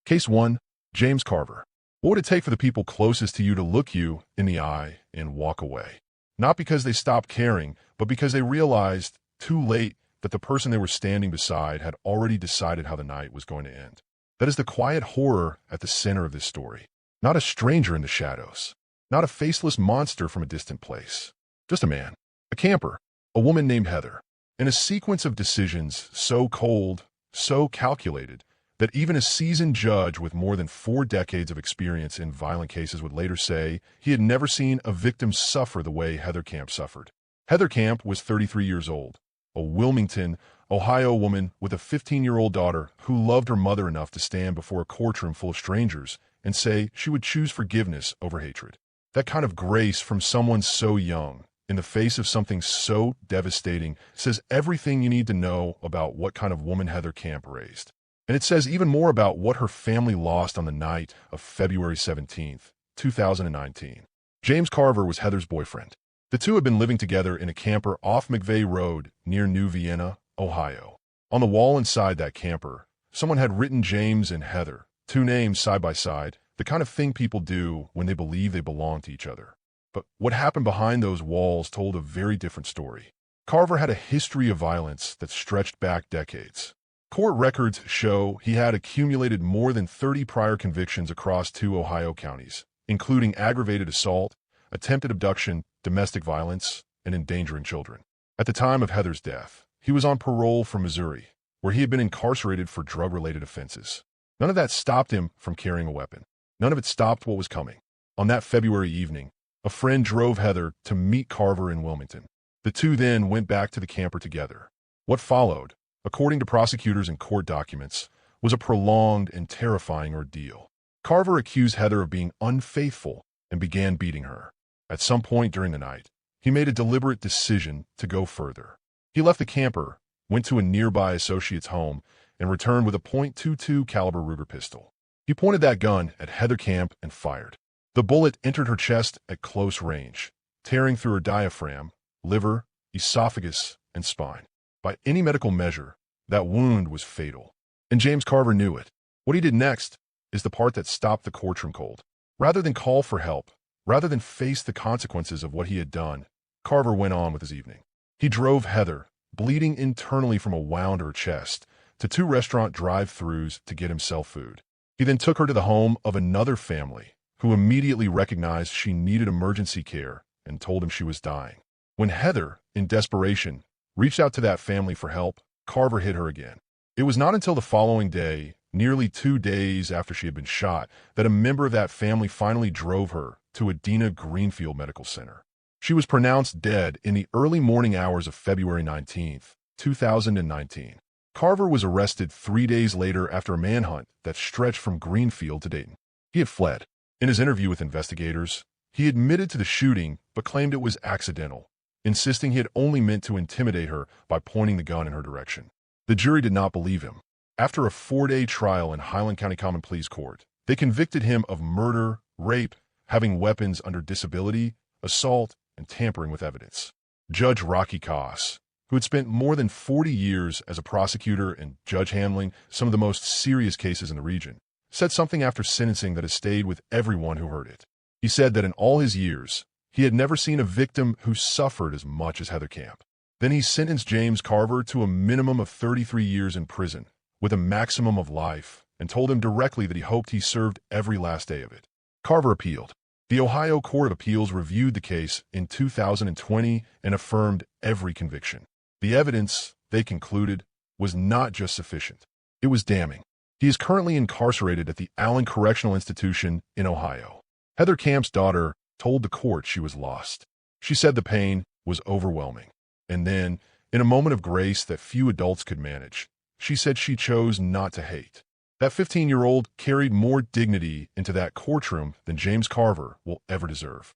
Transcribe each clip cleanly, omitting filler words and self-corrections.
Case 1. James Carver. What would it take for the people closest to you to look you in the eye and walk away? Not because they stopped caring, but because they realized too late that the person they were standing beside had already decided how the night was going to end. That is the quiet horror at the center of this story. Not a stranger in the shadows. Not a faceless monster from a distant place. Just a man. A camper. A woman named Heather. In a sequence of decisions so cold, so calculated, that even a seasoned judge with more than 4 decades of experience in violent cases would later say he had never seen a victim suffer the way Heather Camp suffered. Heather Camp was 33 years old, a Wilmington, Ohio woman with a 15-year-old daughter who loved her mother enough to stand before a courtroom full of strangers and say she would choose forgiveness over hatred. That kind of grace from someone so young, in the face of something so devastating, says everything you need to know about what kind of woman Heather Camp raised. And it says even more about what her family lost on the night of February 17, 2019. James Carver was Heather's boyfriend. The two had been living together in a camper off McVeigh Road near New Vienna, Ohio. On the wall inside that camper, someone had written James and Heather, 2 names side by side, the kind of thing people do when they believe they belong to each other. But what happened behind those walls told a very different story. Carver had a history of violence that stretched back decades. Court records show he had accumulated more than 30 prior convictions across 2 Ohio counties, including aggravated assault, attempted abduction, domestic violence, and endangering children. At the time of Heather's death, he was on parole from Missouri, where he had been incarcerated for drug-related offenses. None of that stopped him from carrying a weapon. None of it stopped what was coming. On that February evening, a friend drove Heather to meet Carver in Wilmington. The two then went back to the camper together. What followed, according to prosecutors and court documents, was a prolonged and terrifying ordeal. Carver accused Heather of being unfaithful and began beating her. At some point during the night, he made a deliberate decision to go further. He left the camper, went to a nearby associate's home, and returned with a .22 caliber Ruger pistol. He pointed that gun at Heather Camp and fired. The bullet entered her chest at close range, tearing through her diaphragm, liver, esophagus, and spine. By any medical measure, that wound was fatal. And James Carver knew it. What he did next is the part that stopped the courtroom cold. Rather than call for help, rather than face the consequences of what he had done, Carver went on with his evening. He drove Heather, bleeding internally from a wound to her chest, to 2 restaurant drive-thrus to get himself food. He then took her to the home of another family, who immediately recognized she needed emergency care and told him she was dying. When Heather, in desperation, reached out to that family for help, Carver hit her again. It was not until the following day, nearly 2 days after she had been shot, that a member of that family finally drove her to Adena Greenfield Medical Center. She was pronounced dead in the early morning hours of February 19, 2019. Carver was arrested 3 days later after a manhunt that stretched from Greenfield to Dayton. He had fled. In his interview with investigators, he admitted to the shooting but claimed it was accidental, insisting he had only meant to intimidate her by pointing the gun in her direction. The jury did not believe him. After a 4-day trial in Highland County Common Pleas Court, they convicted him of murder, rape, having weapons under disability, assault, and tampering with evidence. Judge Rocky Koss, who had spent more than 40 years as a prosecutor and judge handling some of the most serious cases in the region, said something after sentencing that has stayed with everyone who heard it. He said that in all his years, he had never seen a victim who suffered as much as Heather Camp. Then he sentenced James Carver to a minimum of 33 years in prison, with a maximum of life, and told him directly that he hoped he served every last day of it. Carver appealed. The Ohio Court of Appeals reviewed the case in 2020 and affirmed every conviction. The evidence, they concluded, was not just sufficient. It was damning. He is currently incarcerated at the Allen Correctional Institution in Ohio. Heather Camp's daughter told the court she was lost. She said the pain was overwhelming. And then, in a moment of grace that few adults could manage, she said she chose not to hate. That 15-year-old carried more dignity into that courtroom than James Carver will ever deserve.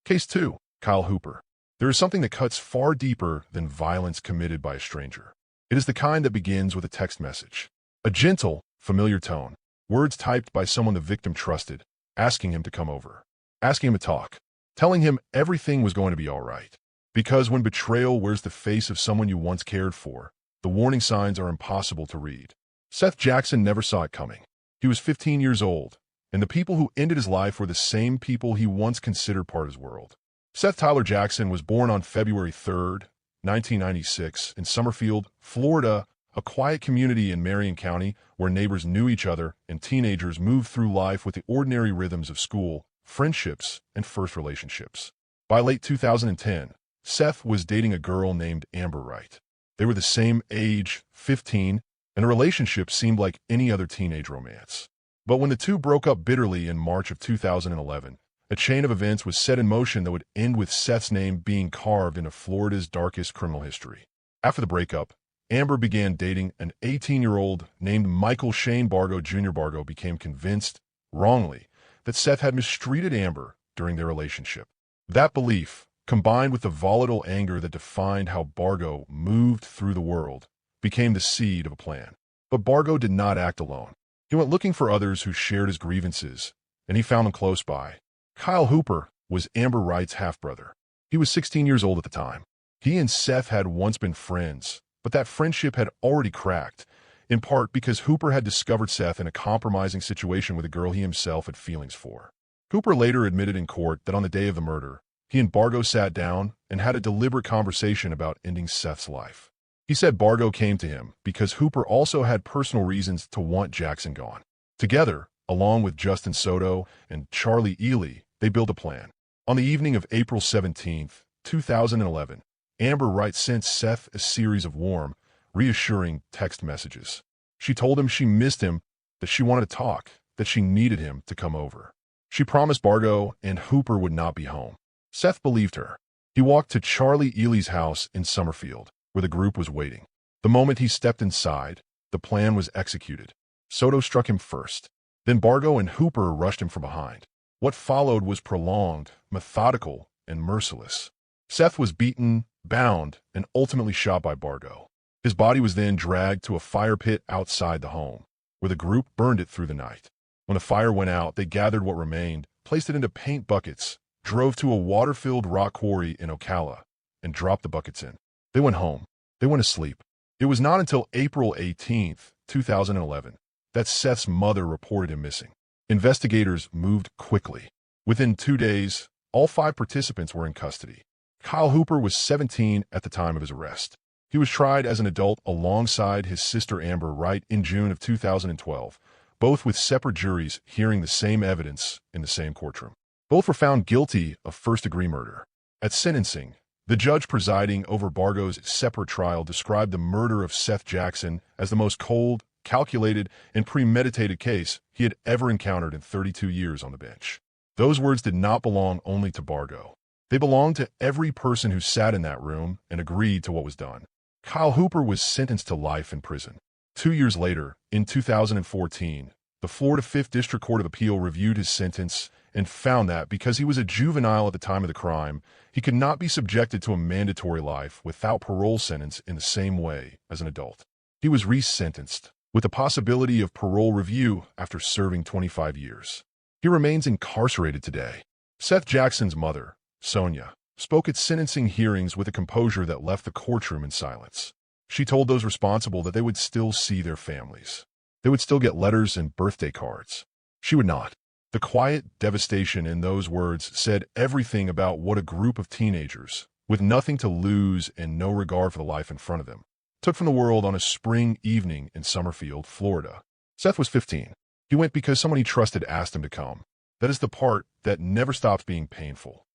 Case 2. Kyle Hooper. There is something that cuts far deeper than violence committed by a stranger. It is the kind that begins with a text message. A gentle, familiar tone. Words typed by someone the victim trusted, asking him to come over. Asking him to talk. Telling him everything was going to be all right. Because when betrayal wears the face of someone you once cared for, the warning signs are impossible to read. Seth Jackson never saw it coming. He was 15 years old, and the people who ended his life were the same people he once considered part of his world. Seth Tyler Jackson was born on February 3rd, 1996, in Summerfield, Florida, a quiet community in Marion County where neighbors knew each other and teenagers moved through life with the ordinary rhythms of school, friendships, and first relationships. By late 2010, Seth was dating a girl named Amber Wright. They were the same age, 15, and a relationship seemed like any other teenage romance. But when the two broke up bitterly in March of 2011, a chain of events was set in motion that would end with Seth's name being carved into Florida's darkest criminal history. After the breakup, Amber began dating an 18-year-old named Michael Shane Bargo. Jr. Bargo became convinced, wrongly, that Seth had mistreated Amber during their relationship. That belief, combined with the volatile anger that defined how Bargo moved through the world, became the seed of a plan. But Bargo did not act alone. He went looking for others who shared his grievances, and he found them close by. Kyle Hooper was Amber Wright's half-brother. He was 16 years old at the time. He and Seth had once been friends, but that friendship had already cracked, in part because Hooper had discovered Seth in a compromising situation with a girl he himself had feelings for. Hooper later admitted in court that on the day of the murder, he and Bargo sat down and had a deliberate conversation about ending Seth's life. He said Bargo came to him because Hooper also had personal reasons to want Jackson gone. Together, along with Justin Soto and Charlie Ely, they built a plan. On the evening of April 17, 2011, Amber Wright sent Seth a series of warm, reassuring text messages. She told him she missed him, that she wanted to talk, that she needed him to come over. She promised Bargo and Hooper would not be home. Seth believed her. He walked to Charlie Ely's house in Summerfield, where the group was waiting. The moment he stepped inside, the plan was executed. Soto struck him first. Then Bargo and Hooper rushed him from behind. What followed was prolonged, methodical, and merciless. Seth was beaten, bound, and ultimately shot by Bargo. His body was then dragged to a fire pit outside the home, where the group burned it through the night. When the fire went out, they gathered what remained, placed it into paint buckets, drove to a water-filled rock quarry in Ocala, and dropped the buckets in. They went home. They went to sleep. It was not until April 18, 2011, that Seth's mother reported him missing. Investigators moved quickly. Within 2 days, all 5 participants were in custody. Kyle Hooper was 17 at the time of his arrest. He was tried as an adult alongside his sister Amber Wright in June of 2012, both with separate juries hearing the same evidence in the same courtroom. Both were found guilty of first-degree murder. At sentencing, the judge presiding over Bargo's separate trial described the murder of Seth Jackson as the most cold, calculated, and premeditated case he had ever encountered in 32 years on the bench. Those words did not belong only to Bargo. They belonged to every person who sat in that room and agreed to what was done. Kyle Hooper was sentenced to life in prison. 2 years later, in 2014, the Florida 5th District Court of Appeal reviewed his sentence and found that because he was a juvenile at the time of the crime, he could not be subjected to a mandatory life without parole sentence in the same way as an adult. He was resentenced, with the possibility of parole review after serving 25 years. He remains incarcerated today. Seth Jackson's mother, Sonia, spoke at sentencing hearings with a composure that left the courtroom in silence. She told those responsible that they would still see their families. They would still get letters and birthday cards. She would not. The quiet devastation in those words said everything about what a group of teenagers, with nothing to lose and no regard for the life in front of them, took from the world on a spring evening in Summerfield, Florida. Seth was 15. He went because someone he trusted asked him to come. That is the part that never stops being painful.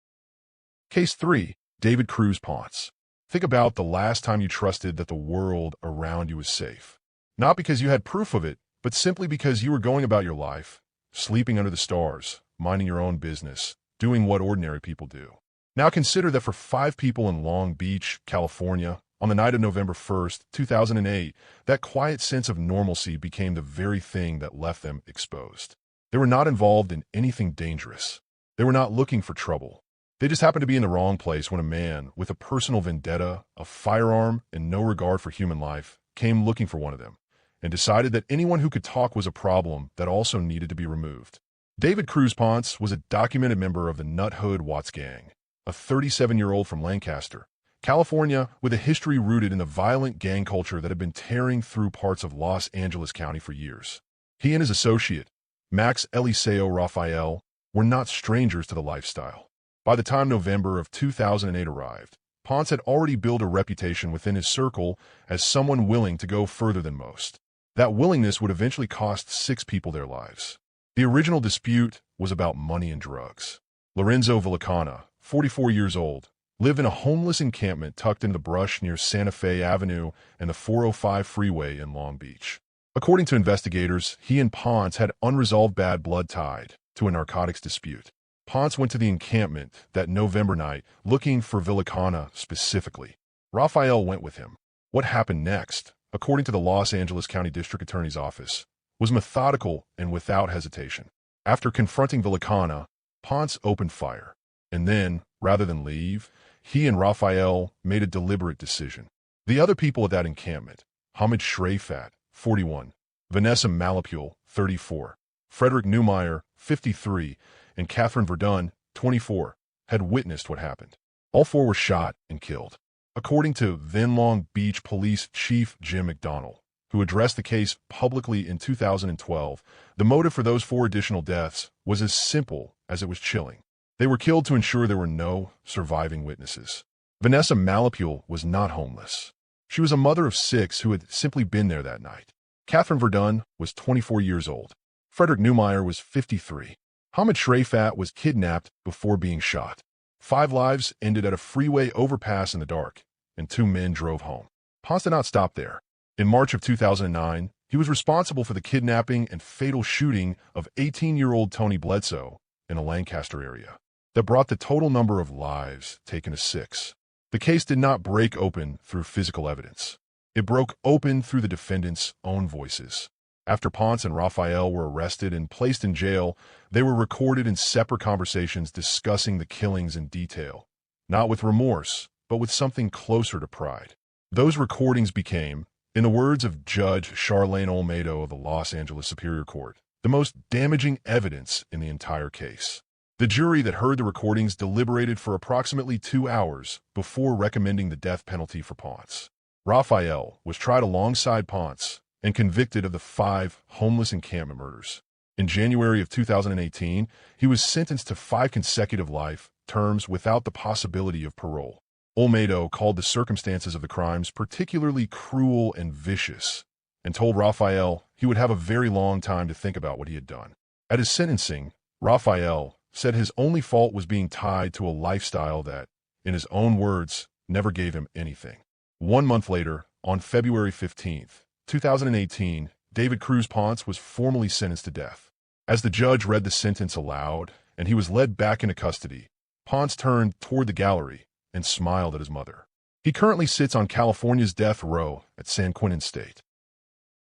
Case 3. David Cruz Ponce. Think about the last time you trusted that the world around you was safe. Not because you had proof of it, but simply because you were going about your life, sleeping under the stars, minding your own business, doing what ordinary people do. Now consider that for 5 people in Long Beach, California, on the night of November 1st, 2008, that quiet sense of normalcy became the very thing that left them exposed. They were not involved in anything dangerous. They were not looking for trouble. They just happened to be in the wrong place when a man with a personal vendetta, a firearm, and no regard for human life came looking for one of them and decided that anyone who could talk was a problem that also needed to be removed. David Cruz Ponce was a documented member of the Nut Hood Watts gang, a 37-year-old from Lancaster, California, with a history rooted in the violent gang culture that had been tearing through parts of Los Angeles County for years. He and his associate, Max Eliseo Raphael, were not strangers to the lifestyle. By the time November of 2008 arrived, Ponce had already built a reputation within his circle as someone willing to go further than most. That willingness would eventually cost 6 people their lives. The original dispute was about money and drugs. Lorenzo Villicana, 44 years old, lived in a homeless encampment tucked in the brush near Santa Fe Avenue and the 405 freeway in Long Beach. According to investigators, he and Ponce had unresolved bad blood tied to a narcotics dispute. Ponce went to the encampment that November night looking for Villicana specifically. Raphael went with him. What happened next, according to the Los Angeles County District Attorney's Office, was methodical and without hesitation. After confronting Villicana, Ponce opened fire. And then, rather than leave, he and Raphael made a deliberate decision. The other people at that encampment, Hamid Shrafat, 41, Vanessa Malapule, 34, Frederick Neumeier, 53, and Catherine Verdun, 24, had witnessed what happened. All 4 were shot and killed. According to then Long Beach Police Chief Jim McDonnell, who addressed the case publicly in 2012, the motive for those 4 additional deaths was as simple as it was chilling. They were killed to ensure there were no surviving witnesses. Vanessa Malapule was not homeless. She was a mother of 6 who had simply been there that night. Catherine Verdun was 24 years old. Frederick Neumeier was 53. Hamid Shrafat was kidnapped before being shot. 5 lives ended at a freeway overpass in the dark, and 2 men drove home. Ponce did not stop there. In March of 2009, he was responsible for the kidnapping and fatal shooting of 18-year-old Tony Bledsoe in a Lancaster area. That brought the total number of lives taken to 6. The case did not break open through physical evidence. It broke open through the defendants' own voices. After Ponce and Raphael were arrested and placed in jail, they were recorded in separate conversations discussing the killings in detail, not with remorse, but with something closer to pride. Those recordings became, in the words of Judge Charlene Olmedo of the Los Angeles Superior Court, the most damaging evidence in the entire case. The jury that heard the recordings deliberated for approximately 2 hours before recommending the death penalty for Ponce. Raphael was tried alongside Ponce and convicted of the 5 homeless encampment murders. In January of 2018, he was sentenced to 5 consecutive life terms without the possibility of parole. Olmedo called the circumstances of the crimes particularly cruel and vicious, and told Raphael he would have a very long time to think about what he had done. At his sentencing, Raphael said his only fault was being tied to a lifestyle that, in his own words, never gave him anything. 1 month later, on February 15, 2018, David Cruz Ponce was formally sentenced to death. As the judge read the sentence aloud and he was led back into custody, Ponce turned toward the gallery and smiled at his mother. He currently sits on California's death row at San Quentin State.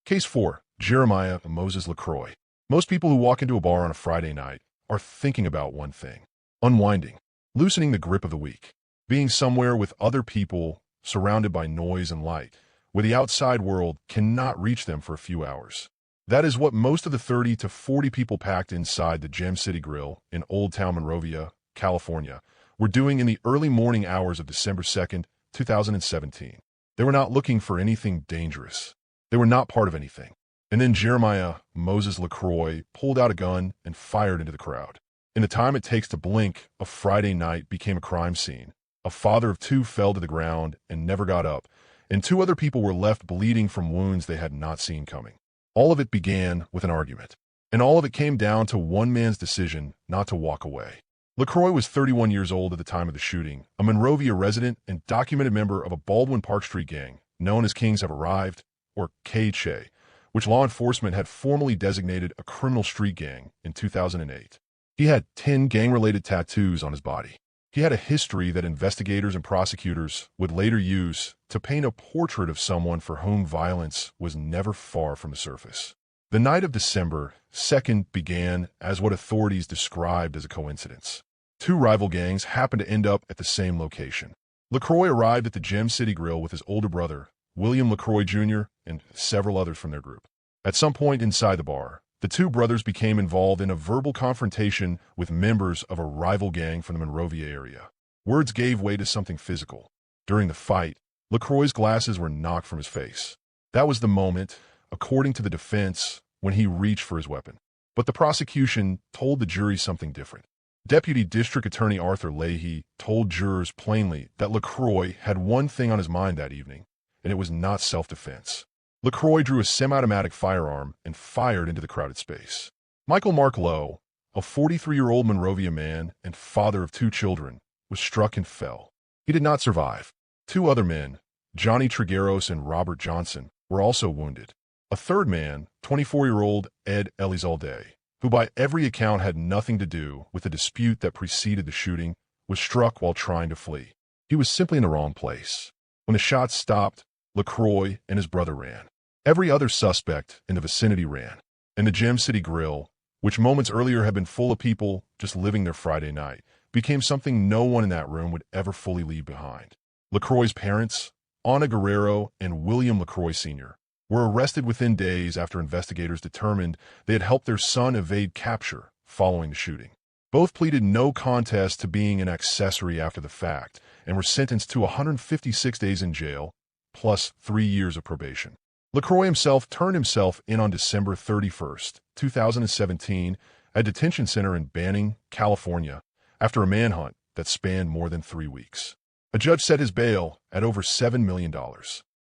Case 4. Jeremiah Moses LaCroix. Most people who walk into a bar on a Friday night are thinking about one thing: unwinding, loosening the grip of the week, being somewhere with other people surrounded by noise and light, where the outside world cannot reach them for a few hours. That is what most of the 30 to 40 people packed inside the Gem City Grill in Old Town Monrovia, California, were doing in the early morning hours of December 2nd, 2017. They were not looking for anything dangerous. They were not part of anything. And then Jeremiah Moses LaCroix pulled out a gun and fired into the crowd. In the time it takes to blink, a Friday night became a crime scene. A father of 2 fell to the ground and never got up, and 2 other people were left bleeding from wounds they had not seen coming. All of it began with an argument, and all of it came down to one man's decision not to walk away. LaCroix was 31 years old at the time of the shooting, a Monrovia resident and documented member of a Baldwin Park Street gang known as Kings Have Arrived, or KHA, which law enforcement had formally designated a criminal street gang in 2008. He had 10 gang-related tattoos on his body. He had a history that investigators and prosecutors would later use to paint a portrait of someone for whom violence was never far from the surface. The night of December 2nd began as what authorities described as a coincidence. 2 rival gangs happened to end up at the same location. LaCroix arrived at the Gem City Grill with his older brother, William LaCroix Jr., and several others from their group. At some point inside the bar, the 2 brothers became involved in a verbal confrontation with members of a rival gang from the Monrovia area. Words gave way to something physical. During the fight, LaCroix's glasses were knocked from his face. That was the moment, according to the defense, when he reached for his weapon. But the prosecution told the jury something different. Deputy District Attorney Arthur Leahy told jurors plainly that LaCroix had one thing on his mind that evening, and it was not self-defense. LaCroix drew a semi-automatic firearm and fired into the crowded space. Michael Mark Lowe, a 43-year-old Monrovia man and father of 2 children, was struck and fell. He did not survive. 2 other men, Johnny Trigueros and Robert Johnson, were also wounded. A third man, 24-year-old Ed Elizalde, who by every account had nothing to do with the dispute that preceded the shooting, was struck while trying to flee. He was simply in the wrong place. When the shots stopped, LaCroix and his brother ran. Every other suspect in the vicinity ran, and the Gem City Grill, which moments earlier had been full of people just living their Friday night, became something no one in that room would ever fully leave behind. LaCroix's parents, Ana Guerrero and William LaCroix Sr., were arrested within days after investigators determined they had helped their son evade capture following the shooting. Both pleaded no contest to being an accessory after the fact and were sentenced to 156 days in jail, plus 3 years of probation. LaCroix himself turned himself in on December 31, 2017, at a detention center in Banning, California, after a manhunt that spanned more than 3 weeks. A judge set his bail at over $7 million.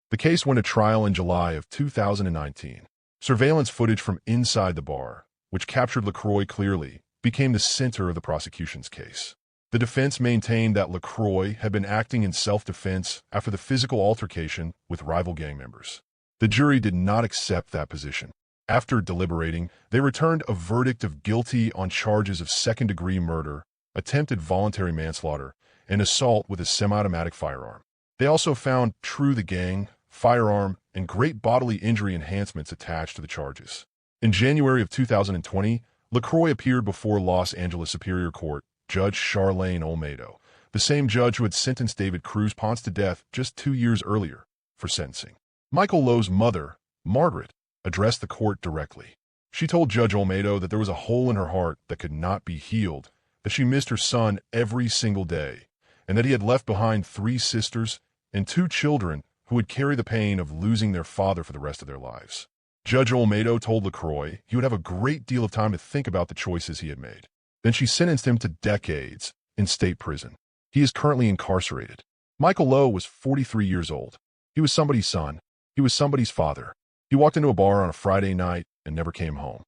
The case went to trial in July of 2019. Surveillance footage from inside the bar, which captured LaCroix clearly, became the center of the prosecution's case. The defense maintained that LaCroix had been acting in self-defense after the physical altercation with rival gang members. The jury did not accept that position. After deliberating, they returned a verdict of guilty on charges of second-degree murder, attempted voluntary manslaughter, and assault with a semi-automatic firearm. They also found true the gang, firearm, and great bodily injury enhancements attached to the charges. In January of 2020, LaCroix appeared before Los Angeles Superior Court Judge Charlene Olmedo, the same judge who had sentenced David Cruz Ponce to death just 2 years earlier for sentencing. Michael Lowe's mother, Margaret, addressed the court directly. She told Judge Olmedo that there was a hole in her heart that could not be healed, that she missed her son every single day, and that he had left behind 3 sisters and 2 children who would carry the pain of losing their father for the rest of their lives. Judge Olmedo told LaCroix he would have a great deal of time to think about the choices he had made. Then she sentenced him to decades in state prison. He is currently incarcerated. Michael Lowe was 43 years old. He was somebody's son. He was somebody's father. He walked into a bar on a Friday night and never came home.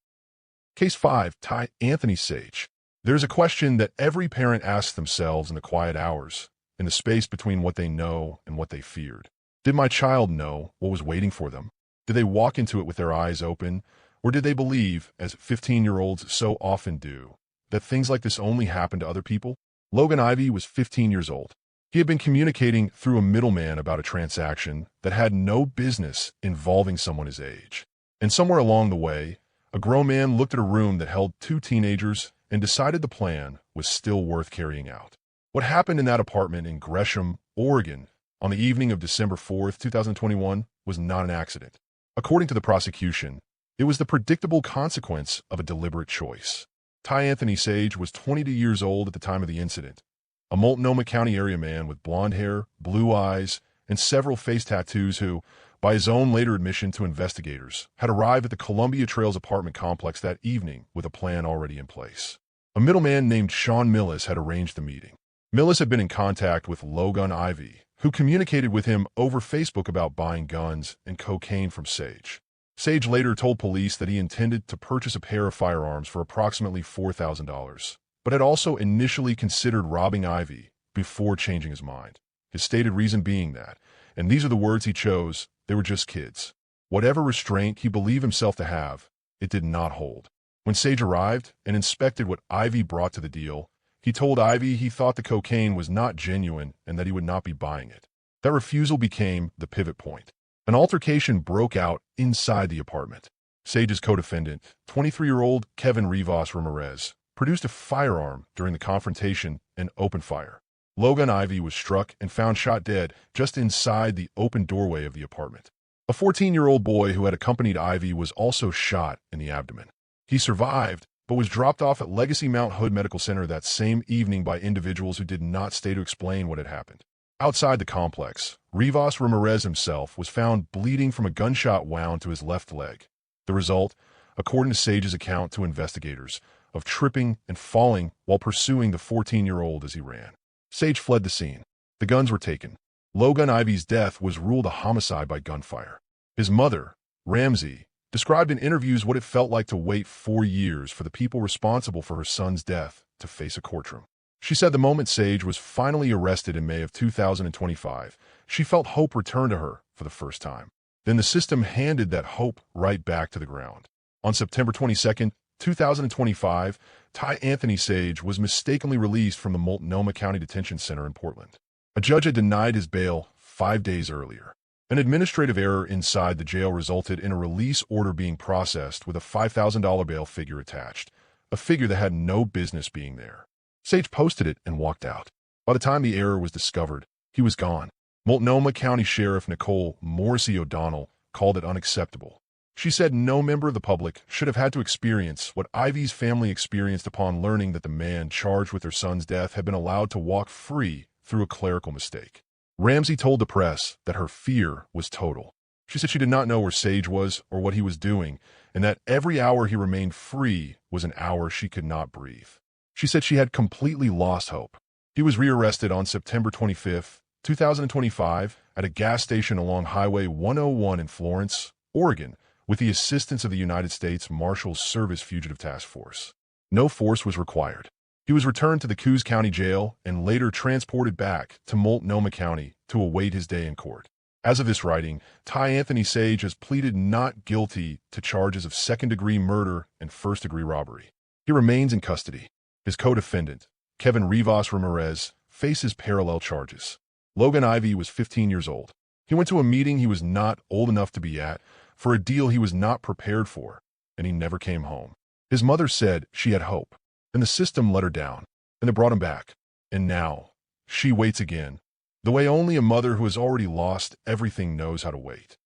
Case 5, Ty Anthony Sage. There's a question that every parent asks themselves in the quiet hours, in the space between what they know and what they feared. Did my child know what was waiting for them? Did they walk into it with their eyes open? Or did they believe, as 15-year-olds so often do, that things like this only happen to other people? Logan Ivey was 15 years old. He had been communicating through a middleman about a transaction that had no business involving someone his age. And somewhere along the way, a grown man looked at a room that held 2 teenagers and decided the plan was still worth carrying out. What happened in that apartment in Gresham, Oregon, on the evening of December 4, 2021, was not an accident. According to the prosecution, it was the predictable consequence of a deliberate choice. Ty Anthony Sage was 22 years old at the time of the incident, a Multnomah County area man with blonde hair, blue eyes, and several face tattoos who, by his own later admission to investigators, had arrived at the Columbia Trails apartment complex that evening with a plan already in place. A middleman named Sean Millis had arranged the meeting. Millis had been in contact with Logan Ivey, who communicated with him over Facebook about buying guns and cocaine from Sage. Sage later told police that he intended to purchase a pair of firearms for approximately $4,000, but had also initially considered robbing Ivey before changing his mind. His stated reason being that, and these are the words he chose, they were just kids. Whatever restraint he believed himself to have, it did not hold. When Sage arrived and inspected what Ivey brought to the deal, he told Ivey he thought the cocaine was not genuine and that he would not be buying it. That refusal became the pivot point. An altercation broke out inside the apartment. Sage's co-defendant, 23-year-old Kevin Rivas Ramirez, produced a firearm during the confrontation and opened fire. Logan Ivey was struck and found shot dead just inside the open doorway of the apartment. A 14-year-old boy who had accompanied Ivey was also shot in the abdomen. He survived, but was dropped off at Legacy Mount Hood Medical Center that same evening by individuals who did not stay to explain what had happened. Outside the complex, Rivas Ramirez himself was found bleeding from a gunshot wound to his left leg. The result? according to Sage's account to investigators, of tripping and falling while pursuing the 14-year-old as he ran. Sage fled the scene. The guns were taken. Logan Ivy's death was ruled a homicide by gunfire. His mother, Ramsey, described in interviews what it felt like to wait 4 years for the people responsible for her son's death to face a courtroom. She said the moment Sage was finally arrested in May of 2025, she felt hope return to her for the first time. Then the system handed that hope right back to the ground. On September 22, 2025, Ty Anthony Sage was mistakenly released from the Multnomah County Detention Center in Portland. A judge had denied his bail 5 days earlier. An administrative error inside the jail resulted in a release order being processed with a $5,000 bail figure attached, a figure that had no business being there. Sage posted it and walked out. By the time the error was discovered, he was gone. Multnomah County Sheriff Nicole Morrissey O'Donnell called it unacceptable. She said no member of the public should have had to experience what Ivy's family experienced upon learning that the man charged with their son's death had been allowed to walk free through a clerical mistake. Ramsey told the press that her fear was total. She said she did not know where Sage was or what he was doing, and that every hour he remained free was an hour she could not breathe. She said she had completely lost hope. He was rearrested on September 25, 2025, at a gas station along Highway 101 in Florence, Oregon, with the assistance of the United States Marshals Service Fugitive Task Force. No force was required. He was returned to the Coos County Jail and later transported back to Multnomah County to await his day in court. As of this writing, Ty Anthony Sage has pleaded not guilty to charges of second-degree murder and first-degree robbery. He remains in custody. His co-defendant, Kevin Rivas Ramirez, faces parallel charges. Logan Ivy was 15 years old. He went to a meeting he was not old enough to be at, for a deal he was not prepared for, and he never came home. His mother said she had hope, and the system let her down, and they brought him back. And now, she waits again, the way only a mother who has already lost everything knows how to wait.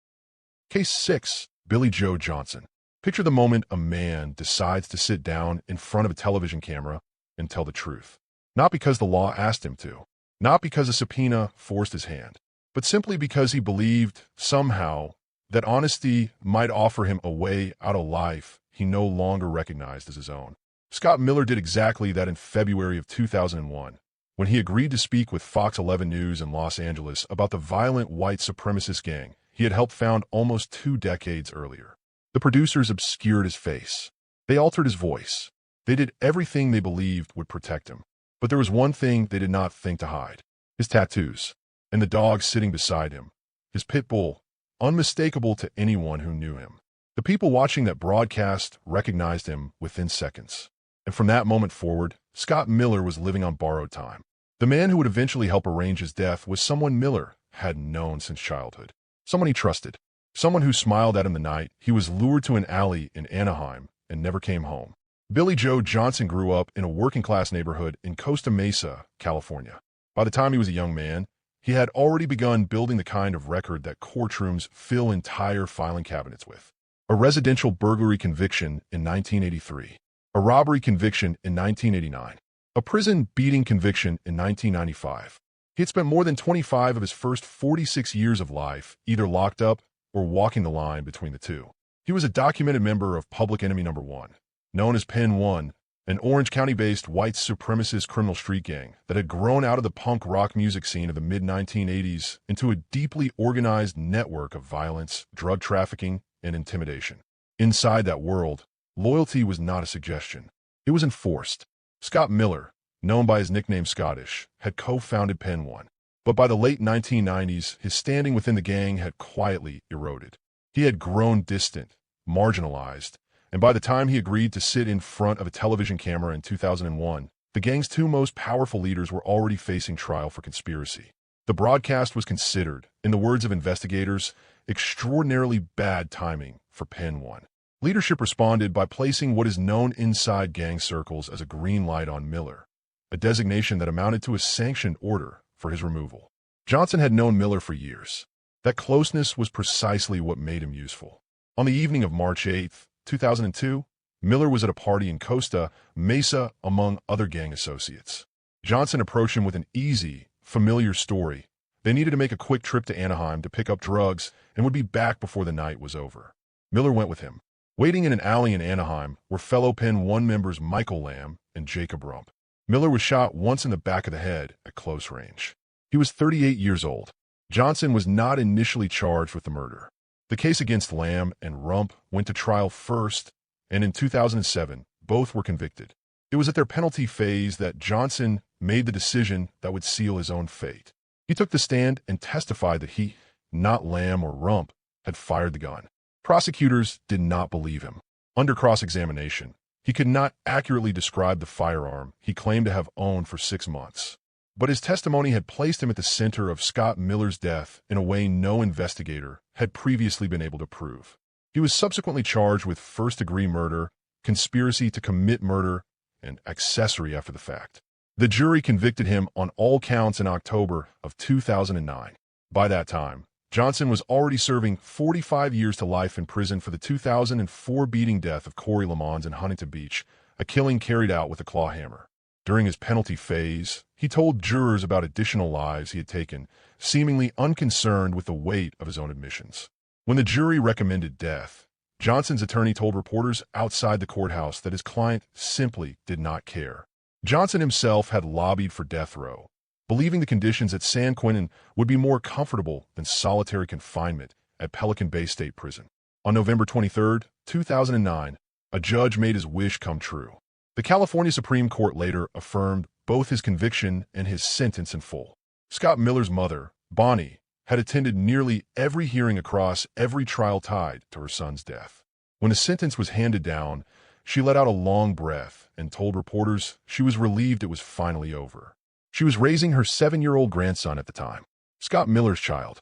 Case 6. Billy Joe Johnson. Picture the moment a man decides to sit down in front of a television camera and tell the truth. Not because the law asked him to, not because a subpoena forced his hand, but simply because he believed, somehow, that honesty might offer him a way out of life he no longer recognized as his own. Scott Miller did exactly that in February of 2001, when he agreed to speak with Fox 11 News in Los Angeles about the violent white supremacist gang he had helped found almost 2 decades earlier. The producers obscured his face. They altered his voice. They did everything they believed would protect him. But there was one thing they did not think to hide: his tattoos, and the dog sitting beside him, his pit bull, unmistakable to anyone who knew him. The people watching that broadcast recognized him within seconds. And from that moment forward, Scott Miller was living on borrowed time. The man who would eventually help arrange his death was someone Miller had known since childhood. Someone he trusted. Someone who smiled at him the night he was lured to an alley in Anaheim and never came home. Billy Joe Johnson grew up in a working-class neighborhood in Costa Mesa, California. By the time he was a young man, he had already begun building the kind of record that courtrooms fill entire filing cabinets with. A residential burglary conviction in 1983. A robbery conviction in 1989. A prison beating conviction in 1995. He had spent more than 25 of his first 46 years of life either locked up or walking the line between the two. He was a documented member of Public Enemy No. 1, known as Pen 1, an Orange County-based white supremacist criminal street gang that had grown out of the punk rock music scene of the mid-1980s into a deeply organized network of violence, drug trafficking, and intimidation. Inside that world, loyalty was not a suggestion. It was enforced. Scott Miller, known by his nickname Scottish, had co-founded Pen 1. But by the late 1990s, his standing within the gang had quietly eroded. He had grown distant, marginalized, and by the time he agreed to sit in front of a television camera in 2001, the gang's 2 most powerful leaders were already facing trial for conspiracy. The broadcast was considered, in the words of investigators, extraordinarily bad timing for Pen 1. Leadership responded by placing what is known inside gang circles as a green light on Miller, a designation that amounted to a sanctioned order for his removal. Johnson had known Miller for years. That closeness was precisely what made him useful. On the evening of March 8, 2002, Miller was at a party in Costa Mesa among other gang associates. Johnson approached him with an easy, familiar story. They needed to make a quick trip to Anaheim to pick up drugs and would be back before the night was over. Miller went with him. Waiting in an alley in Anaheim were fellow Penn 1 members Michael Lamb and Jacob Rump. Miller was shot once in the back of the head at close range. He was 38 years old. Johnson was not initially charged with the murder. The case against Lamb and Rump went to trial first, and in 2007, both were convicted. It was at their penalty phase that Johnson made the decision that would seal his own fate. He took the stand and testified that he, not Lamb or Rump, had fired the gun. Prosecutors did not believe him. Under cross-examination, he could not accurately describe the firearm he claimed to have owned for 6 months. But his testimony had placed him at the center of Scott Miller's death in a way no investigator had previously been able to prove. He was subsequently charged with first-degree murder, conspiracy to commit murder, and accessory after the fact. The jury convicted him on all counts in October of 2009. By that time, Johnson was already serving 45 years to life in prison for the 2004 beating death of Corey Lamons in Huntington Beach, a killing carried out with a claw hammer. During his penalty phase, he told jurors about additional lives he had taken, seemingly unconcerned with the weight of his own admissions. When the jury recommended death, Johnson's attorney told reporters outside the courthouse that his client simply did not care. Johnson himself had lobbied for death row, believing the conditions at San Quentin would be more comfortable than solitary confinement at Pelican Bay State Prison. On November 23, 2009, a judge made his wish come true. The California Supreme Court later affirmed both his conviction and his sentence in full. Scott Miller's mother, Bonnie, had attended nearly every hearing across every trial tied to her son's death. When the sentence was handed down, she let out a long breath and told reporters she was relieved it was finally over. She was raising her 7-year-old grandson at the time, Scott Miller's child.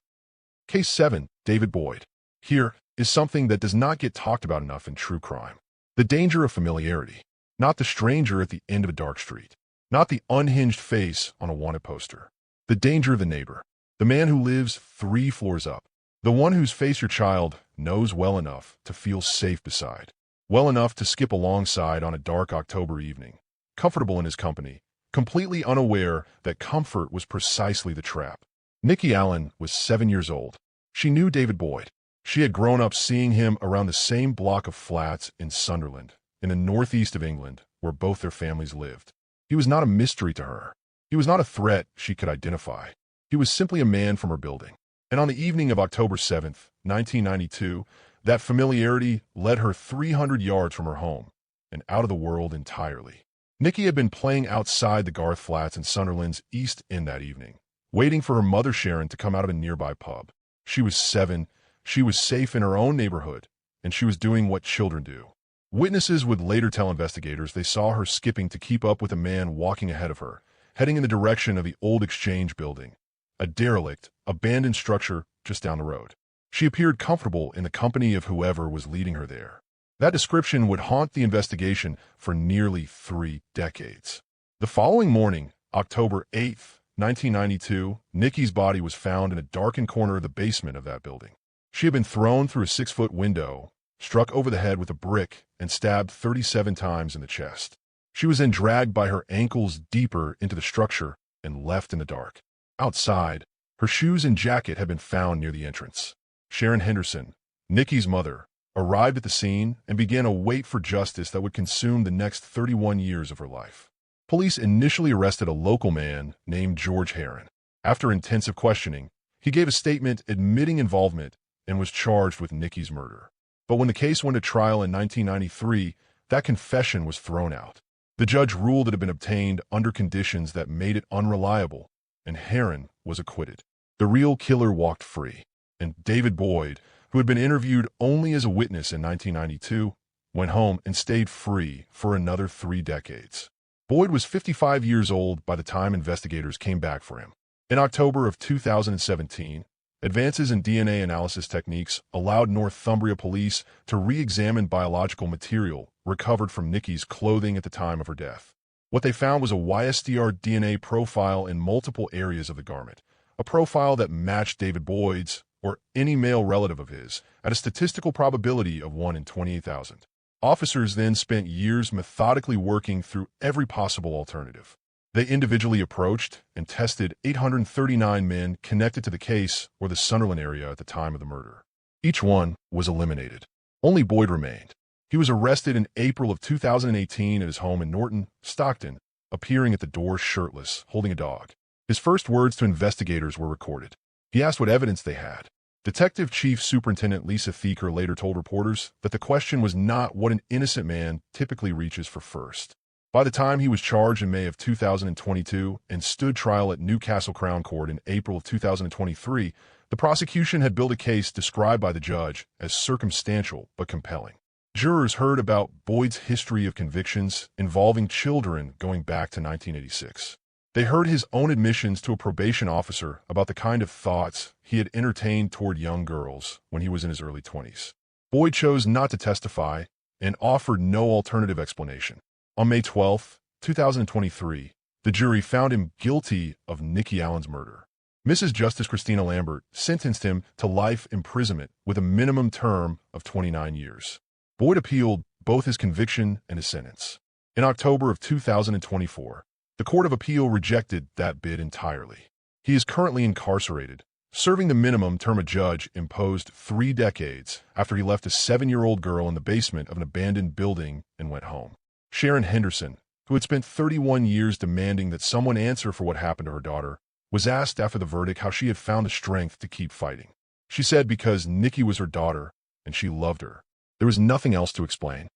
Case 7, David Boyd. Here is something that does not get talked about enough in true crime. The danger of familiarity. Not the stranger at the end of a dark street. Not the unhinged face on a wanted poster. The danger of the neighbor. The man who lives 3 floors up. The one whose face your child knows well enough to feel safe beside. Well enough to skip alongside on a dark October evening. Comfortable in his company. Completely unaware that comfort was precisely the trap. Nikki Allen was 7 years old. She knew David Boyd. She had grown up seeing him around the same block of flats in Sunderland, in the northeast of England, where both their families lived. He was not a mystery to her. He was not a threat she could identify. He was simply a man from her building. And on the evening of October 7th, 1992, that familiarity led her 300 yards from her home and out of the world entirely. Nikki had been playing outside the Garth Flats in Sunderland's East End that evening, waiting for her mother Sharon to come out of a nearby pub. She was 7, she was safe in her own neighborhood, and she was doing what children do. Witnesses would later tell investigators they saw her skipping to keep up with a man walking ahead of her, heading in the direction of the old Exchange building, a derelict, abandoned structure just down the road. She appeared comfortable in the company of whoever was leading her there. That description would haunt the investigation for nearly 3 decades. The following morning, October 8th, 1992, Nikki's body was found in a darkened corner of the basement of that building. She had been thrown through a 6-foot window, struck over the head with a brick, and stabbed 37 times in the chest. She was then dragged by her ankles deeper into the structure and left in the dark. Outside, her shoes and jacket had been found near the entrance. Sharon Henderson, Nikki's mother, arrived at the scene and began a wait for justice that would consume the next 31 years of her life. Police initially arrested a local man named George Heron. After intensive questioning, he gave a statement admitting involvement and was charged with Nikki's murder. But when the case went to trial in 1993, that confession was thrown out. The judge ruled it had been obtained under conditions that made it unreliable, and Heron was acquitted. The real killer walked free, and David Boyd, who had been interviewed only as a witness in 1992, went home and stayed free for another 3 decades. Boyd was 55 years old by the time investigators came back for him. In October of 2017, advances in DNA analysis techniques allowed Northumbria police to re-examine biological material recovered from Nikki's clothing at the time of her death. What they found was a YSDR DNA profile in multiple areas of the garment, a profile that matched David Boyd's or any male relative of his at a statistical probability of 1 in 28,000. Officers then spent years methodically working through every possible alternative. They individually approached and tested 839 men connected to the case or the Sunderland area at the time of the murder. Each one was eliminated. Only Boyd remained. He was arrested in April of 2018 at his home in Norton, Stockton, appearing at the door shirtless, holding a dog. His first words to investigators were recorded. He asked what evidence they had. Detective Chief Superintendent Lisa Thieker later told reporters that the question was not what an innocent man typically reaches for first. By the time he was charged in May of 2022 and stood trial at Newcastle Crown Court in April of 2023, the prosecution had built a case described by the judge as circumstantial but compelling. Jurors heard about Boyd's history of convictions involving children going back to 1986. They heard his own admissions to a probation officer about the kind of thoughts he had entertained toward young girls when he was in his early 20s. Boyd chose not to testify and offered no alternative explanation. On May 12, 2023, the jury found him guilty of Nikki Allen's murder. Mrs. Justice Christina Lambert sentenced him to life imprisonment with a minimum term of 29 years. Boyd appealed both his conviction and his sentence. In October of 2024, the Court of Appeal rejected that bid entirely. He is currently incarcerated, serving the minimum term a judge imposed 3 decades after he left a 7-year-old girl in the basement of an abandoned building and went home. Sharon Henderson, who had spent 31 years demanding that someone answer for what happened to her daughter, was asked after the verdict how she had found the strength to keep fighting. She said because Nikki was her daughter and she loved her. There was nothing else to explain.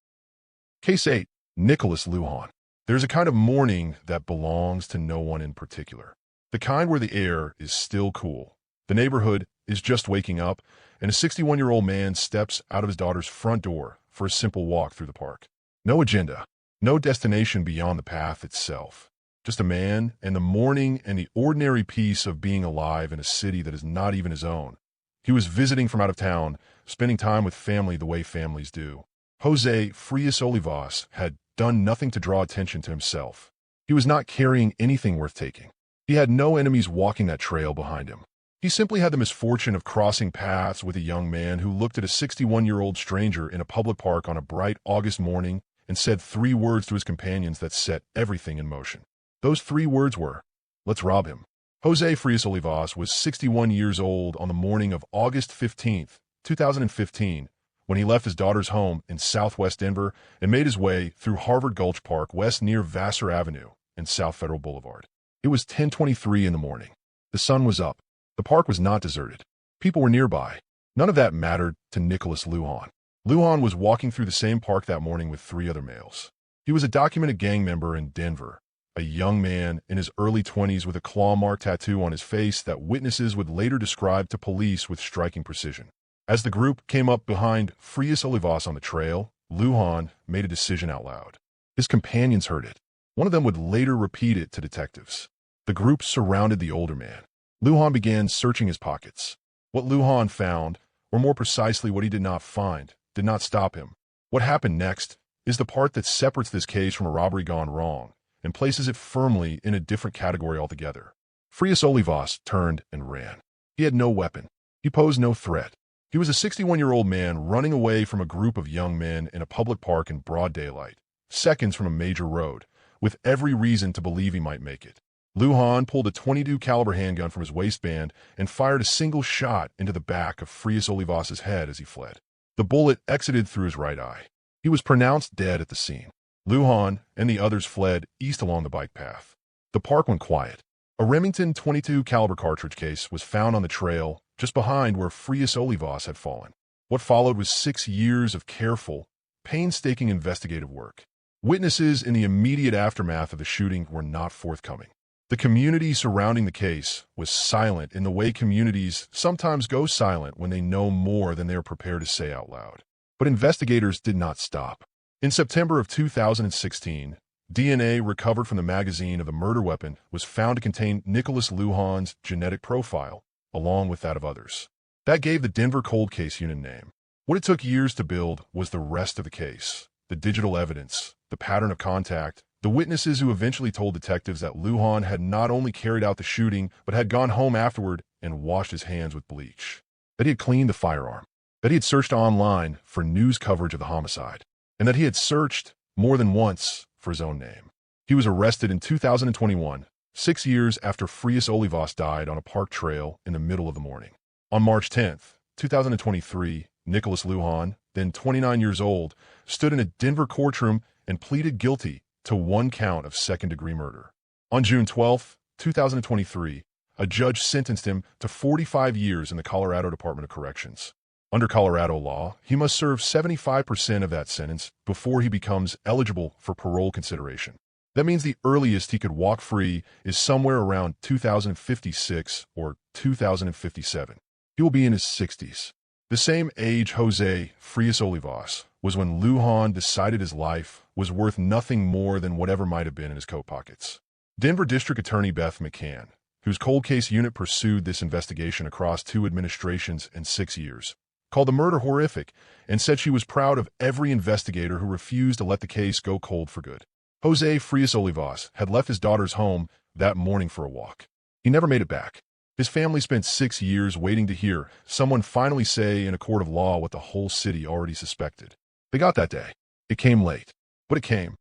Case 8. Nicholas Lujan. There's a kind of morning that belongs to no one in particular. The kind where the air is still cool. The neighborhood is just waking up, and a 61-year-old man steps out of his daughter's front door for a simple walk through the park. No agenda, no destination beyond the path itself. Just a man and the morning and the ordinary peace of being alive in a city that is not even his own. He was visiting from out of town, spending time with family the way families do. Jose Frias Olivas had done nothing to draw attention to himself. He was not carrying anything worth taking. He had no enemies walking that trail behind him. He simply had the misfortune of crossing paths with a young man who looked at a 61-year-old stranger in a public park on a bright August morning and said 3 words to his companions that set everything in motion. Those 3 words were, "Let's rob him." Jose Frias Olivas was 61 years old on the morning of August 15, 2015, when he left his daughter's home in southwest Denver and made his way through Harvard Gulch Park west near Vassar Avenue and South Federal Boulevard. It was 10:23 in the morning. The sun was up. The park was not deserted. People were nearby. None of that mattered to Nicholas Lujan. Lujan was walking through the same park that morning with 3 other males. He was a documented gang member in Denver, a young man in his early 20s with a claw mark tattoo on his face that witnesses would later describe to police with striking precision. As the group came up behind Frias Olivas on the trail, Lujan made a decision out loud. His companions heard it. One of them would later repeat it to detectives. The group surrounded the older man. Lujan began searching his pockets. What Lujan found, or more precisely what he did not find, did not stop him. What happened next is the part that separates this case from a robbery gone wrong and places it firmly in a different category altogether. Frias Olivas turned and ran. He had no weapon. He posed no threat. He was a 61-year-old man running away from a group of young men in a public park in broad daylight, seconds from a major road, with every reason to believe he might make it. Lujan pulled a .22 caliber handgun from his waistband and fired a single shot into the back of Frias Olivas' head as he fled. The bullet exited through his right eye. He was pronounced dead at the scene. Lujan and the others fled east along the bike path. The park went quiet. A Remington .22 caliber cartridge case was found on the trail just behind where Frias Olivas had fallen. What followed was 6 years of careful, painstaking investigative work. Witnesses in the immediate aftermath of the shooting were not forthcoming. The community surrounding the case was silent in the way communities sometimes go silent when they know more than they are prepared to say out loud. But investigators did not stop. In September of 2016, DNA recovered from the magazine of the murder weapon was found to contain Nicholas Lujan's genetic profile, along with that of others. That gave the Denver Cold Case Unit a name. What it took years to build was the rest of the case, the digital evidence, the pattern of contact, the witnesses who eventually told detectives that Lujan had not only carried out the shooting, but had gone home afterward and washed his hands with bleach, that he had cleaned the firearm, that he had searched online for news coverage of the homicide, and that he had searched more than once for his own name. He was arrested in 2021, 6 years after Frias Olivas died on a park trail in the middle of the morning. On March 10, 2023, Nicholas Lujan, then 29 years old, stood in a Denver courtroom and pleaded guilty to one count of second-degree murder. On June 12, 2023, a judge sentenced him to 45 years in the Colorado Department of Corrections. Under Colorado law, he must serve 75% of that sentence before he becomes eligible for parole consideration. That means the earliest he could walk free is somewhere around 2056 or 2057. He will be in his 60s. The same age Jose Frias Olivas was when Lujan decided his life was worth nothing more than whatever might have been in his coat pockets. Denver District Attorney Beth McCann, whose cold case unit pursued this investigation across 2 administrations and 6 years, called the murder horrific and said she was proud of every investigator who refused to let the case go cold for good. Jose Frias Olivas had left his daughter's home that morning for a walk. He never made it back. His family spent 6 years waiting to hear someone finally say in a court of law what the whole city already suspected. They got that day. It came late, but it came.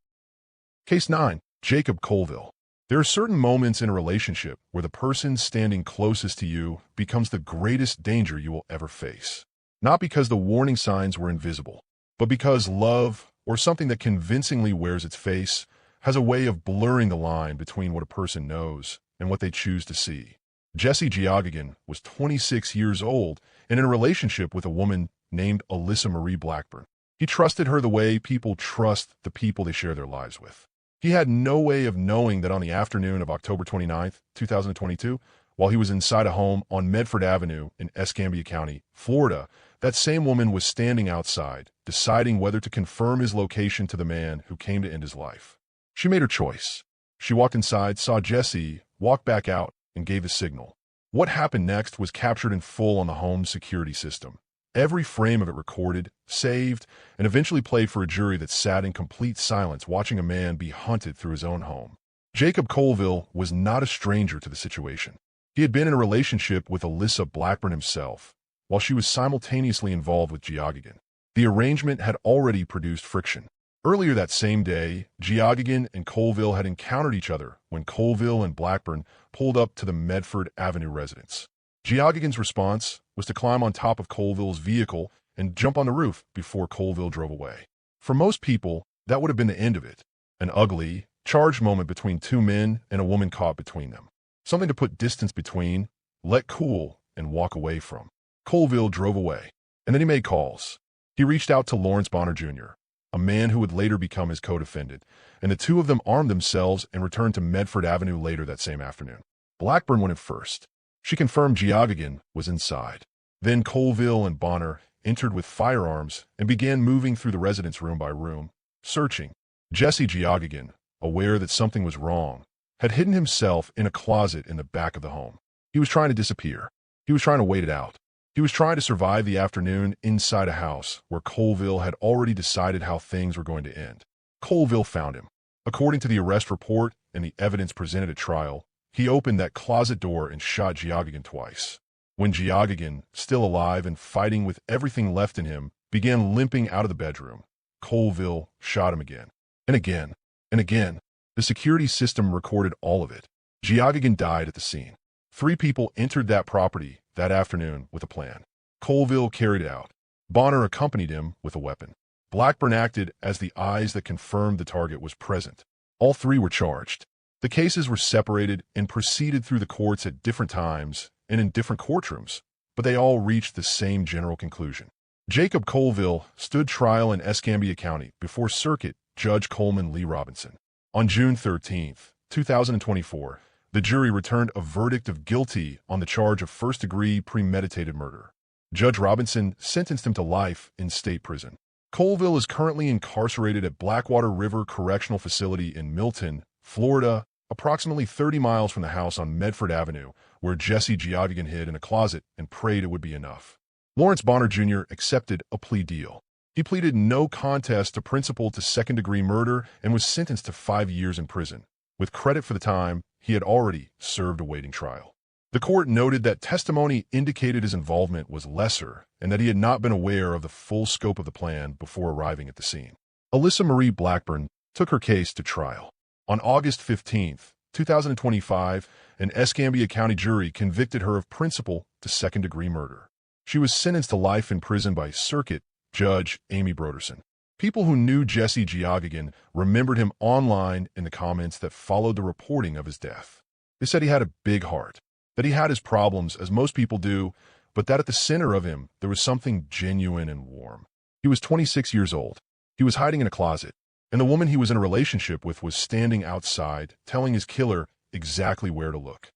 Case 9, Jacob Colville. There are certain moments in a relationship where the person standing closest to you becomes the greatest danger you will ever face. Not because the warning signs were invisible, but because love, or something that convincingly wears its face, has a way of blurring the line between what a person knows and what they choose to see. Jesse Giagigan was 26 years old and in a relationship with a woman named Alyssa Marie Blackburn. He trusted her the way people trust the people they share their lives with. He had no way of knowing that on the afternoon of October 29, 2022, while he was inside a home on Medford Avenue in Escambia County, Florida, that same woman was standing outside, deciding whether to confirm his location to the man who came to end his life. She made her choice. She walked inside, saw Jesse, walked back out, and gave a signal. What happened next was captured in full on the home's security system. Every frame of it recorded, saved, and eventually played for a jury that sat in complete silence watching a man be hunted through his own home. Jacob Colville was not a stranger to the situation. He had been in a relationship with Alyssa Blackburn himself, while she was simultaneously involved with Giagigan. The arrangement had already produced friction. Earlier that same day, Giagigan and Colville had encountered each other when Colville and Blackburn pulled up to the Medford Avenue residence. Giagigan's response was to climb on top of Colville's vehicle and jump on the roof before Colville drove away. For most people, that would have been the end of it. An ugly, charged moment between 2 men and a woman caught between them. Something to put distance between, let cool, and walk away from. Colville drove away, and then he made calls. He reached out to Lawrence Bonner Jr., a man who would later become his co-defendant, and the two of them armed themselves and returned to Medford Avenue later that same afternoon. Blackburn went in first. She confirmed Giagigan was inside. Then Colville and Bonner entered with firearms and began moving through the residence room by room, searching. Jesse Giagigan, aware that something was wrong, had hidden himself in a closet in the back of the home. He was trying to disappear. He was trying to wait it out. He was trying to survive the afternoon inside a house where Colville had already decided how things were going to end. Colville found him. According to the arrest report and the evidence presented at trial, he opened that closet door and shot Giagigan twice. When Giagigan, still alive and fighting with everything left in him, began limping out of the bedroom, Colville shot him again, and again, and again. The security system recorded all of it. Giagigan died at the scene. 3 people entered that property that afternoon with a plan. Colville carried it out. Bonner accompanied him with a weapon. Blackburn acted as the eyes that confirmed the target was present. All 3 were charged. The cases were separated and proceeded through the courts at different times and in different courtrooms, but they all reached the same general conclusion. Jacob Colville stood trial in Escambia County before Circuit Judge Coleman Lee Robinson. On June 13, 2024, the jury returned a verdict of guilty on the charge of first-degree premeditated murder. Judge Robinson sentenced him to life in state prison. Colville is currently incarcerated at Blackwater River Correctional Facility in Milton, Florida, approximately 30 miles from the house on Medford Avenue, where Jesse Giagigan hid in a closet and prayed it would be enough. Lawrence Bonner Jr. accepted a plea deal. He pleaded no contest to principal to second-degree murder and was sentenced to 5 years in prison. With credit for the time, he had already served awaiting trial. The court noted that testimony indicated his involvement was lesser and that he had not been aware of the full scope of the plan before arriving at the scene. Alyssa Marie Blackburn took her case to trial. On August 15, 2025, an Escambia County jury convicted her of principal to second-degree murder. She was sentenced to life in prison by Circuit Judge Amy Broderson. People who knew Jesse Giagigan remembered him online in the comments that followed the reporting of his death. They said he had a big heart, that he had his problems, as most people do, but that at the center of him there was something genuine and warm. He was 26 years old. He was hiding in a closet, and the woman he was in a relationship with was standing outside, telling his killer exactly where to look.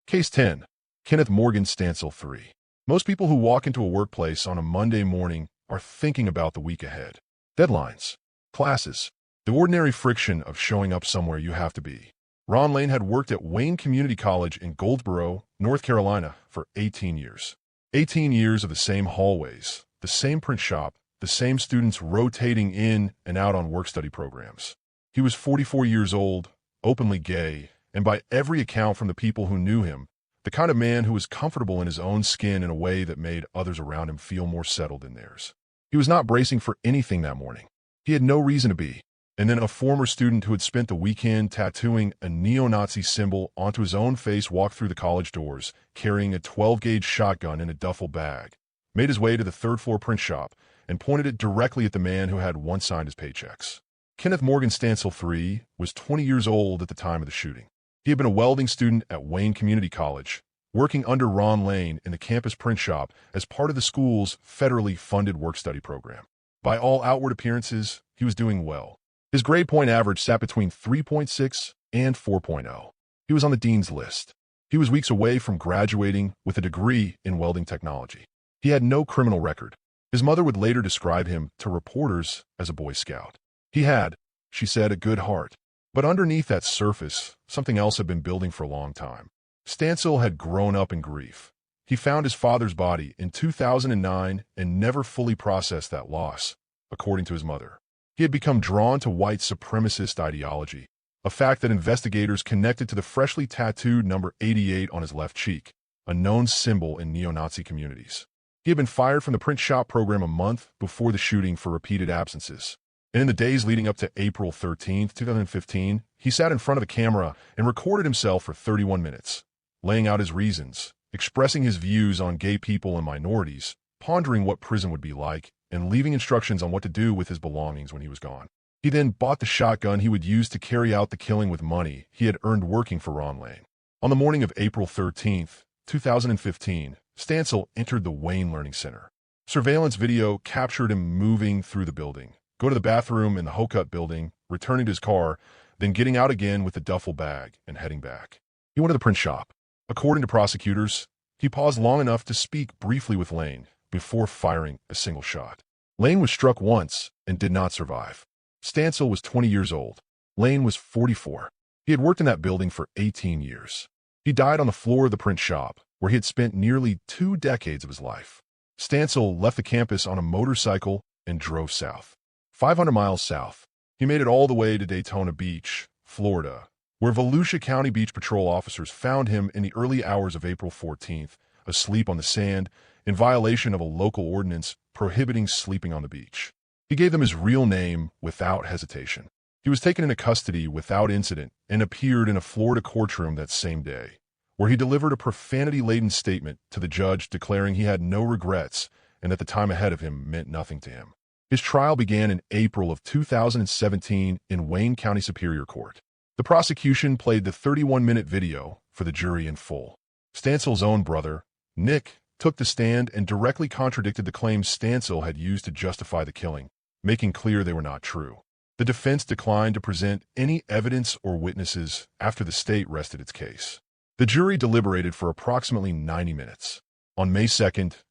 Case 10. Kenneth Morgan Stansel 3. Most people who walk into a workplace on a Monday morning are thinking about the week ahead. Deadlines, classes, the ordinary friction of showing up somewhere you have to be. Ron Lane had worked at Wayne Community College in Goldsboro, North Carolina for 18 years. 18 years of the same hallways, the same print shop, the same students rotating in and out on work-study programs. He was 44 years old, openly gay, and by every account from the people who knew him, the kind of man who was comfortable in his own skin in a way that made others around him feel more settled in theirs. He was not bracing for anything that morning. He had no reason to be. And then a former student who had spent the weekend tattooing a neo-Nazi symbol onto his own face walked through the college doors, carrying a 12-gauge shotgun in a duffel bag, made his way to the third-floor print shop, and pointed it directly at the man who had once signed his paychecks. Kenneth Morgan Stansel III was 20 years old at the time of the shooting. He had been a welding student at Wayne Community College, working under Ron Lane in the campus print shop as part of the school's federally funded work-study program. By all outward appearances, he was doing well. His grade point average sat between 3.6 and 4.0. He was on the dean's list. He was weeks away from graduating with a degree in welding technology. He had no criminal record. His mother would later describe him to reporters as a Boy Scout. He had, she said, a good heart. But underneath that surface, something else had been building for a long time. Stansel had grown up in grief. He found his father's body in 2009 and never fully processed that loss, according to his mother. He had become drawn to white supremacist ideology, a fact that investigators connected to the freshly tattooed number 88 on his left cheek, a known symbol in neo-Nazi communities. He had been fired from the print shop program a month before the shooting for repeated absences. And in the days leading up to April 13, 2015, he sat in front of the camera and recorded himself for 31 minutes, laying out his reasons, expressing his views on gay people and minorities, pondering what prison would be like, and leaving instructions on what to do with his belongings when he was gone. He then bought the shotgun he would use to carry out the killing with money he had earned working for Ron Lane. On the morning of April 13, 2015, Stansel entered the Wayne Learning Center. Surveillance video captured him moving through the building, go to the bathroom in the Hokut building, returning to his car, then getting out again with the duffel bag and heading back. He went to the print shop. According to prosecutors, he paused long enough to speak briefly with Lane before firing a single shot. Lane was struck once and did not survive. Stansel was 20 years old. Lane was 44. He had worked in that building for 18 years. He died on the floor of the print shop, where he had spent nearly 2 decades of his life. Stansel left the campus on a motorcycle and drove south. 500 miles south, he made it all the way to Daytona Beach, Florida, where Volusia County Beach Patrol officers found him in the early hours of April 14th, asleep on the sand, in violation of a local ordinance prohibiting sleeping on the beach. He gave them his real name without hesitation. He was taken into custody without incident and appeared in a Florida courtroom that same day, where he delivered a profanity-laden statement to the judge declaring he had no regrets and that the time ahead of him meant nothing to him. His trial began in April of 2017 in Wayne County Superior Court. The prosecution played the 31-minute video for the jury in full. Stansel's own brother, Nick, took the stand and directly contradicted the claims Stansel had used to justify the killing, making clear they were not true. The defense declined to present any evidence or witnesses after the state rested its case. The jury deliberated for approximately 90 minutes. On May 2,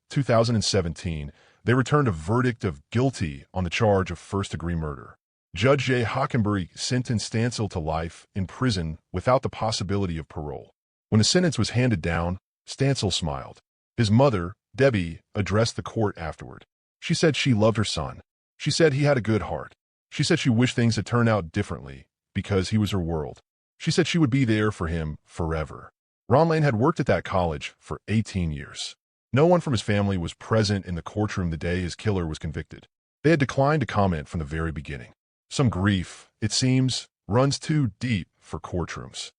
2017, they returned a verdict of guilty on the charge of first-degree murder. Judge Jay Hockenberry sentenced Stansel to life in prison without the possibility of parole. When the sentence was handed down, Stansel smiled. His mother, Debbie, addressed the court afterward. She said she loved her son. She said he had a good heart. She said she wished things had turned out differently because he was her world. She said she would be there for him forever. Ron Lane had worked at that college for 18 years. No one from his family was present in the courtroom the day his killer was convicted. They had declined to comment from the very beginning. Some grief, it seems, runs too deep for courtrooms.